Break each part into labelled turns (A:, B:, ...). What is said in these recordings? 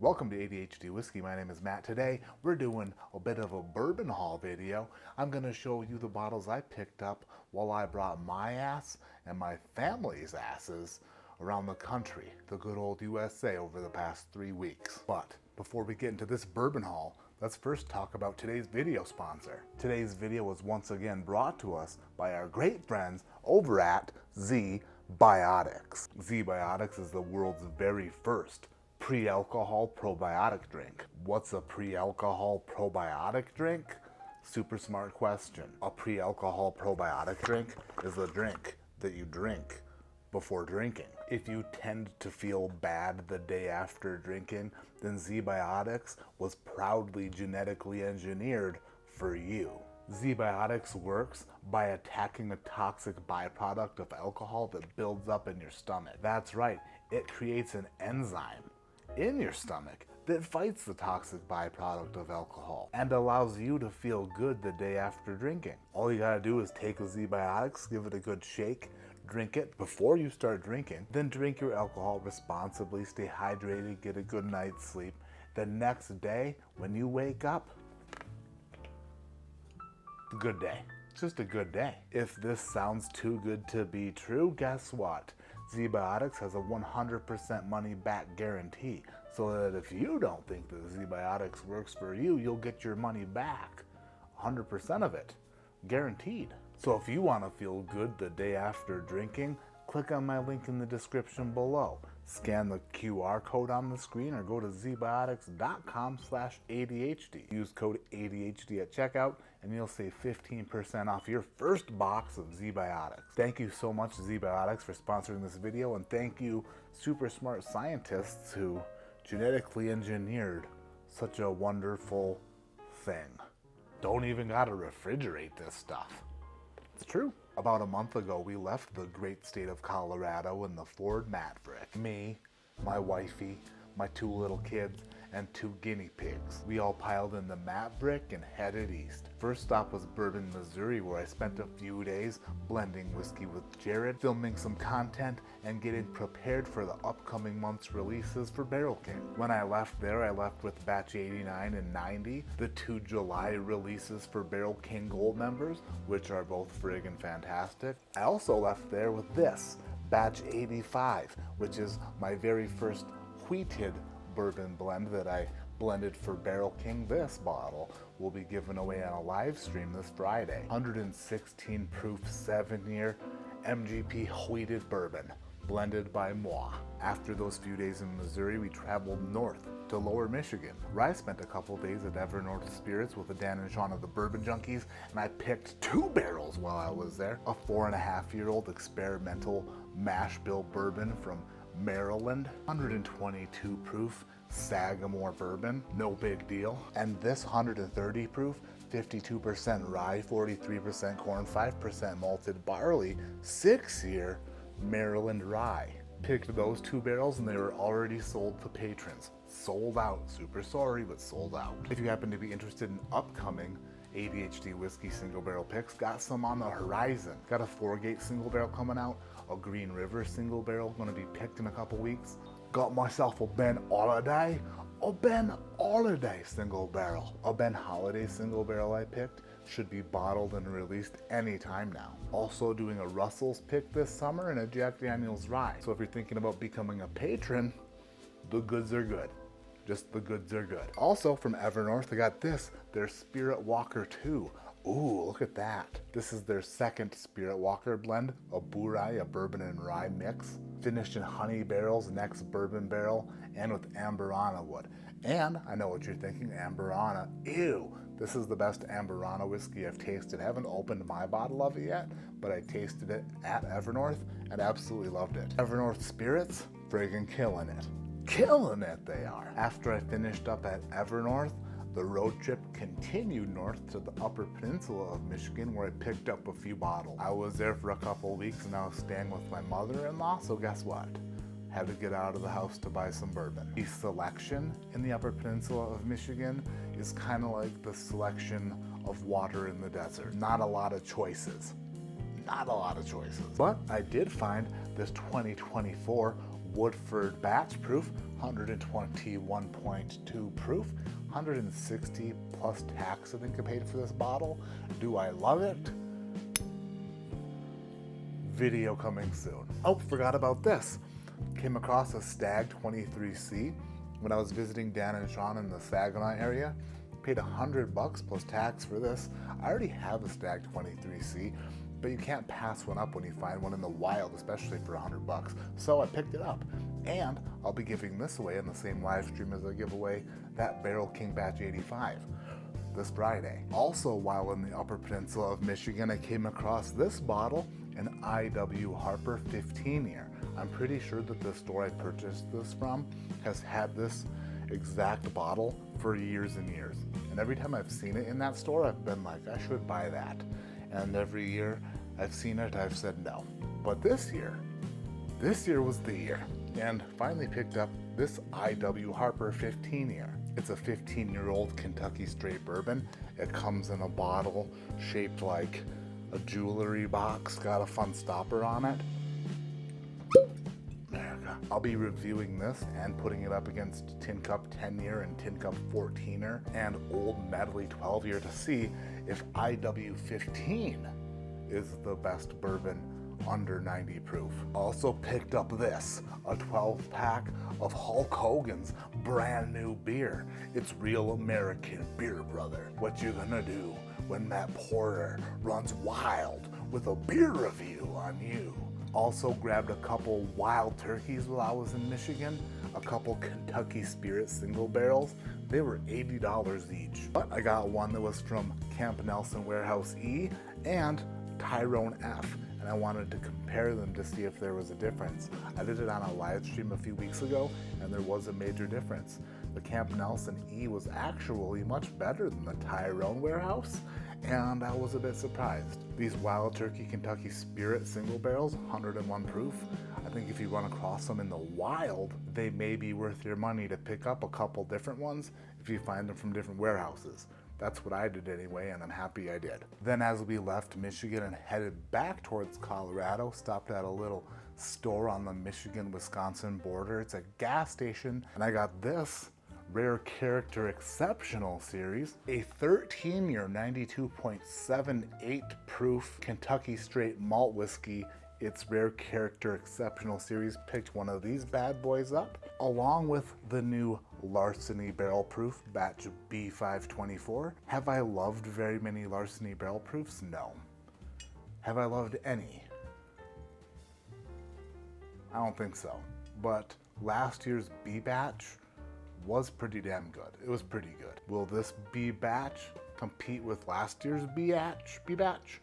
A: Welcome to ADHD Whiskey. My name is Matt. Today we're doing a bit of a bourbon haul video. I'm going to show you the bottles I picked up while I brought my ass and my family's asses around the country, the good old USA, over the past 3 weeks. But before we get into this bourbon haul, let's first talk about today's video sponsor. Today's video was once again brought to us by our great friends over at ZBiotics. ZBiotics is the world's very first pre-alcohol probiotic drink. What's a pre-alcohol probiotic drink? Super smart question. A pre-alcohol probiotic drink is a drink that you drink before drinking. If you tend to feel bad the day after drinking, then ZBiotics was proudly genetically engineered for you. ZBiotics works by attacking a toxic byproduct of alcohol that builds up in your stomach. That's right, it creates an enzyme in your stomach that fights the toxic byproduct of alcohol and allows you to feel good the day after drinking. All you gotta do is take a ZBiotics, give it a good shake, drink it before you start drinking, then drink your alcohol responsibly, stay hydrated, get a good night's sleep. The next day, when you wake up, a good day. It's just a good day. If this sounds too good to be true, guess what? ZBiotics has a 100% money back guarantee, so that if you don't think that ZBiotics works for you, you'll get your money back. 100% of it. Guaranteed. So if you want to feel good the day after drinking, click on my link in the description below. Scan the QR code on the screen or go to zbiotics.com/ADHD. Use code ADHD at checkout and you'll save 15% off your first box of ZBiotics. Thank you so much, ZBiotics, for sponsoring this video, and thank you, super smart scientists who genetically engineered such a wonderful thing. Don't even gotta refrigerate this stuff. It's true. About a month ago, we left the great state of Colorado in the Ford Maverick. Me, my wifey, my 2 little kids, and 2 guinea pigs. We all piled in the Maverick and headed east. First stop was Bourbon, Missouri, where I spent a few days blending whiskey with Jared, filming some content, and getting prepared for the upcoming month's releases for Barrel King. When I left there, I left with batch 89 and 90, the 2 July releases for Barrel King Gold members, which are both friggin' fantastic. I also left there with this, batch 85, which is my very first wheated bourbon blend that I blended for Barrel King. This bottle will be given away on a live stream this Friday. 116 proof 7-year MGP wheated bourbon, blended by moi. After those few days in Missouri, we traveled north to Lower Michigan, where I spent a couple days at Evernorth Spirits with Dan and Sean of the Bourbon Junkies, and I picked 2 barrels while I was there. A 4.5-year-old experimental mash bill bourbon from Maryland, 122 proof Sagamore bourbon, no big deal. And this 130 proof, 52% rye, 43% corn, 5% malted barley, 6-year Maryland rye. Picked those 2 barrels and they were already sold to patrons. Sold out. Super sorry, but sold out. If you happen to be interested in upcoming ADHD Whiskey single barrel picks, got some on the horizon. Got a 4-gate single barrel coming out, a Green River single barrel going to be picked in a couple weeks. Got myself a Ben Holiday single barrel. A Ben Holiday single barrel I picked should be bottled and released anytime now. Also doing a Russell's pick this summer and a Jack Daniel's rye. So if you're thinking about becoming a patron, the goods are good. Just the goods are good. Also from Evernorth, I got this, their Spirit Walker 2. Ooh, look at that. This is their 2nd Spirit Walker blend, a Burai, a bourbon and rye mix, finished in honey barrels, next bourbon barrel, and with Amburana wood. And I know what you're thinking, Amburana, ew. This is the best Amburana whiskey I've tasted. I haven't opened my bottle of it yet, but I tasted it at Evernorth and absolutely loved it. Evernorth Spirits, friggin' killing it. Killing it they are. After I finished up at Evernorth, the road trip continued north to the Upper Peninsula of Michigan, where I picked up a few bottles. I was there for a couple weeks and I was staying with my mother-in-law, so guess what? Had to get out of the house to buy some bourbon. The selection in the Upper Peninsula of Michigan is kind of like the selection of water in the desert. Not a lot of choices. But I did find this 2024 Woodford batch proof 121.2 proof, 160 plus tax I think I paid for this bottle. Do I love it? Video coming soon. Oh, forgot about this. Came across a Stag 23C when I was visiting Dan and Sean in the Saginaw area. Paid $100 plus tax for this. I already have a Stag 23C, but you can't pass one up when you find one in the wild, especially for $100. So I picked it up, and I'll be giving this away in the same live stream as I give away that Barrel King Batch 85 this Friday. Also, while in the Upper Peninsula of Michigan, I came across this bottle, an I.W. Harper 15-year. I'm pretty sure that the store I purchased this from has had this exact bottle for years and years. And every time I've seen it in that store, I've been like, I should buy that. And every year I've seen it, I've said no. But this year was the year. And finally picked up this I.W. Harper 15-year. It's a 15-year-old Kentucky straight bourbon. It comes in a bottle shaped like a jewelry box, got a fun stopper on it. I'll be reviewing this and putting it up against Tin Cup 10-year and Tin Cup 14-year and Old Medley 12-year to see if IW 15 is the best bourbon under 90 proof. Also picked up this, a 12-pack of Hulk Hogan's brand new beer. It's Real American Beer, brother. What you gonna do when Matt Porter runs wild with a beer review on you? Also grabbed a couple wild turkeys while I was in Michigan, a couple Kentucky Spirit single barrels. They were $80 each. But I got one that was from Camp Nelson Warehouse E and Tyrone F, and I wanted to compare them to see if there was a difference. I did it on a live stream a few weeks ago, and there was a major difference. The Camp Nelson E was actually much better than the Tyrone Warehouse, and I was a bit surprised. These Wild Turkey Kentucky Spirit single barrels, 101 proof, I think if you run across them in the wild, they may be worth your money to pick up a couple different ones if you find them from different warehouses. That's what I did anyway, and I'm happy I did. Then as we left Michigan and headed back towards Colorado, stopped at a little store on the Michigan-Wisconsin border. It's a gas station, and I got this Rare Character Exceptional Series, a 13-year 92.78 proof Kentucky straight malt whiskey. It's Rare Character Exceptional Series. Picked one of these bad boys up, along with the new Larceny Barrel Proof Batch B524. Have I loved very many Larceny Barrel Proofs? No. Have I loved any? I don't think so. But last year's B batch was pretty damn good. It was pretty good. Will this B batch compete with last year's B batch?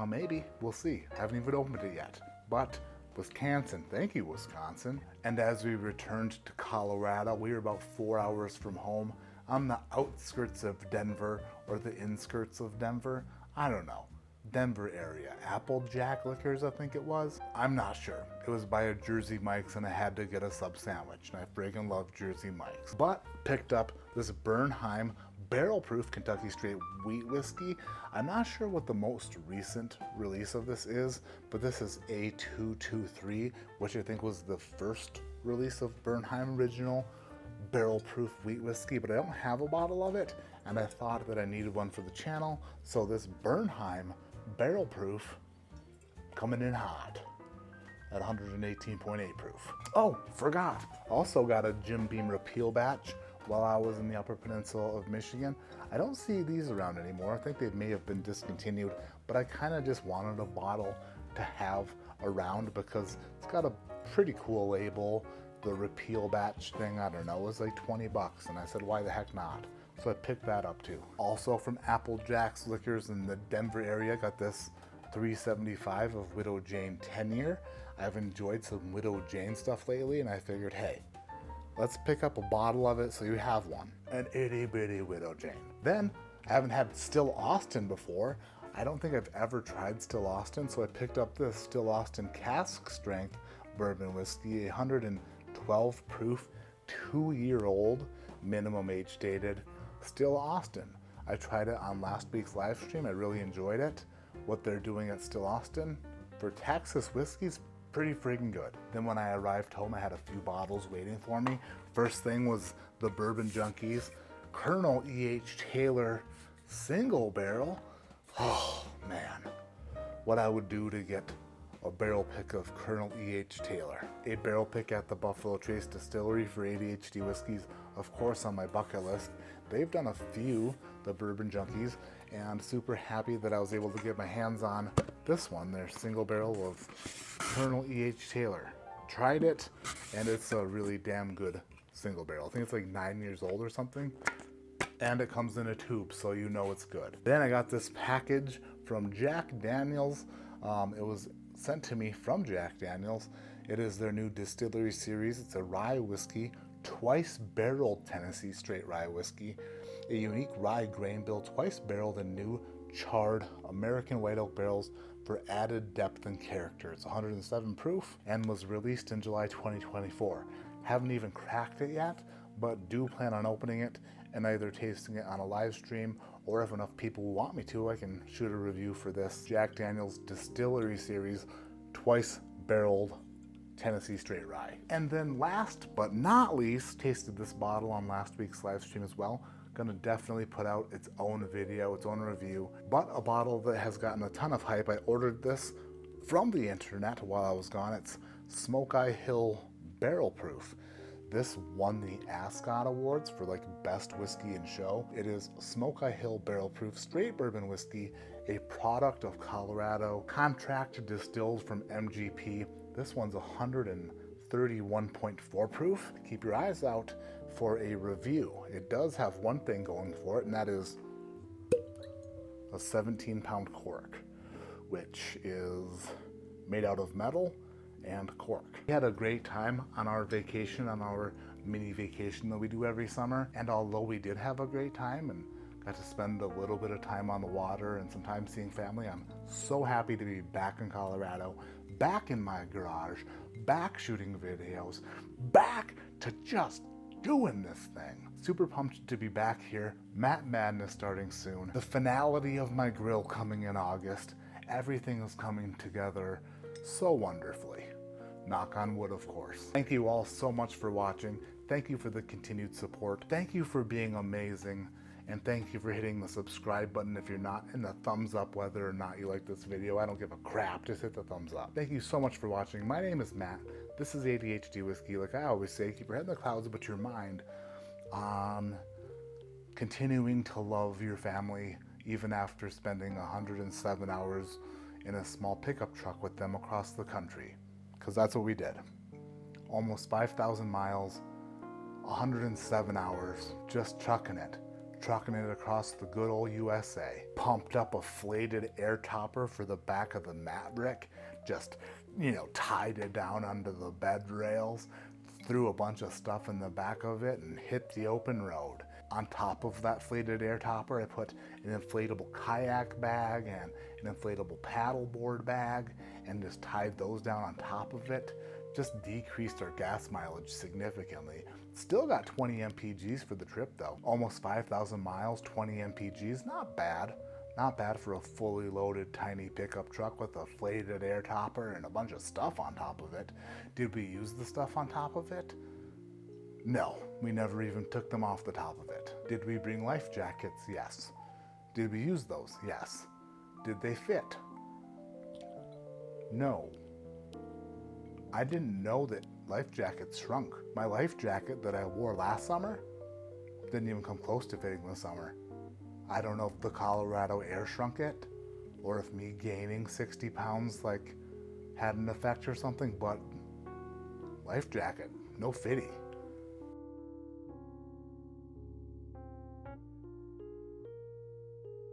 A: Maybe. We'll see. Haven't even opened it yet. But Wisconsin, thank you, Wisconsin. And as we returned to Colorado, we were about 4 hours from home on the outskirts of Denver or the inskirts of Denver. I don't know. Denver area. Applejack Liquors, I think it was. I'm not sure. It was by a Jersey Mike's and I had to get a sub sandwich, and I friggin' love Jersey Mike's. But picked up this Bernheim barrel proof Kentucky straight wheat whiskey. I'm not sure what the most recent release of this is, but this is A223, which I think was the first release of Bernheim original barrel proof wheat whiskey, but I don't have a bottle of it, and I thought that I needed one for the channel, so this Bernheim barrel proof coming in hot at 118.8 proof. Oh, forgot. Also got a Jim Beam Repeal batch while I was in the Upper Peninsula of Michigan. I don't see these around anymore. I think they may have been discontinued, but I kind of just wanted a bottle to have around because it's got a pretty cool label. The Repeal batch thing, I don't know, it was like 20 bucks, and I said, why the heck not? So I picked that up too. Also from Applejack's Liquors in the Denver area, got this 375 of Widow Jane 10-year. I've enjoyed some Widow Jane stuff lately, and I figured, hey, let's pick up a bottle of it so you have one. An itty bitty Widow Jane. Then, I haven't had Still Austin before. I don't think I've ever tried Still Austin, so I picked up this Still Austin cask strength bourbon whiskey, 112 proof, 2-year-old, minimum age dated, Still Austin. I tried it on last week's live stream. I really enjoyed it. What they're doing at Still Austin for Texas whiskey's pretty friggin' good. Then when I arrived home, I had a few bottles waiting for me First thing was the Bourbon Junkies Colonel E.H. Taylor single barrel. Oh man, what I would do to get a barrel pick of Colonel E.H. Taylor. A barrel pick at the Buffalo Trace Distillery for ADHD whiskeys, of course, on my bucket list. They've done a few, the Bourbon Junkies, and super happy that I was able to get my hands on this one, their single barrel of Colonel E.H. Taylor. Tried it, and it's a really damn good single barrel. I think it's like 9 years old or something, and it comes in a tube, so you know it's good. Then I got this package from Jack Daniel's. It was sent to me from Jack Daniel's. It is their new distillery series. It's a rye whiskey, twice barreled Tennessee straight rye whiskey, a unique rye grain bill, twice barreled in new charred American white oak barrels for added depth and character. It's 107 proof and was released in July 2024. Haven't even cracked it yet, but do plan on opening it and either tasting it on a live stream, or if enough people want me to, I can shoot a review for this Jack Daniel's Distillery Series twice barreled Tennessee straight rye. And then last but not least, tasted this bottle on last week's live stream as well. Gonna definitely put out its own video, its own review, but a bottle that has gotten a ton of hype. I ordered this from the internet while I was gone. It's Smoky Hill Barrel Proof. This won the Ascot Awards for like best whiskey in show. It is Smoky Hill Barrel Proof straight bourbon whiskey, a product of Colorado, contract distilled from MGP. This one's 131.4 proof. Keep your eyes out for a review. It does have one thing going for it, and that is a 17-pound cork, which is made out of metal and cork. We had a great time on our vacation, on our mini vacation that we do every summer, and although we did have a great time and got to spend a little bit of time on the water and some time seeing family, I'm so happy to be back in Colorado, back in my garage, back shooting videos, back to just doing this thing. Super pumped to be back here. Matt Madness starting soon. The finality of my grill coming in August. Everything is coming together so wonderfully. Knock on wood, of course. Thank you all so much for watching. Thank you for the continued support. Thank you for being amazing. And thank you for hitting the subscribe button if you're not, and the thumbs up whether or not you like this video. I don't give a crap, just hit the thumbs up. Thank you so much for watching. My name is Matt. This is ADHD Whiskey. Like I always say, keep your head in the clouds but your mind on continuing to love your family even after spending 107 hours in a small pickup truck with them across the country. Because that's what we did. Almost 5,000 miles, 107 hours, just trucking it across the good old USA. Pumped up a flated air topper for the back of the Maverick, just, tied it down under the bed rails, threw a bunch of stuff in the back of it and hit the open road. On top of that flated air topper, I put an inflatable kayak bag and an inflatable paddleboard bag and just tied those down on top of it. Just decreased our gas mileage significantly. Still got 20 mpgs for the trip though. Almost 5,000 miles, 20 mpgs, not bad. Not bad for a fully loaded tiny pickup truck with a flated air topper and a bunch of stuff on top of it. Did we use the stuff on top of it? No, we never even took them off the top of it. Did we bring life jackets? Yes. Did we use those? Yes. Did they fit? No. I didn't know that life jackets shrunk. My life jacket that I wore last summer didn't even come close to fitting this summer. I don't know if the Colorado air shrunk it or if me gaining 60 pounds had an effect or something, but life jacket, no fitty.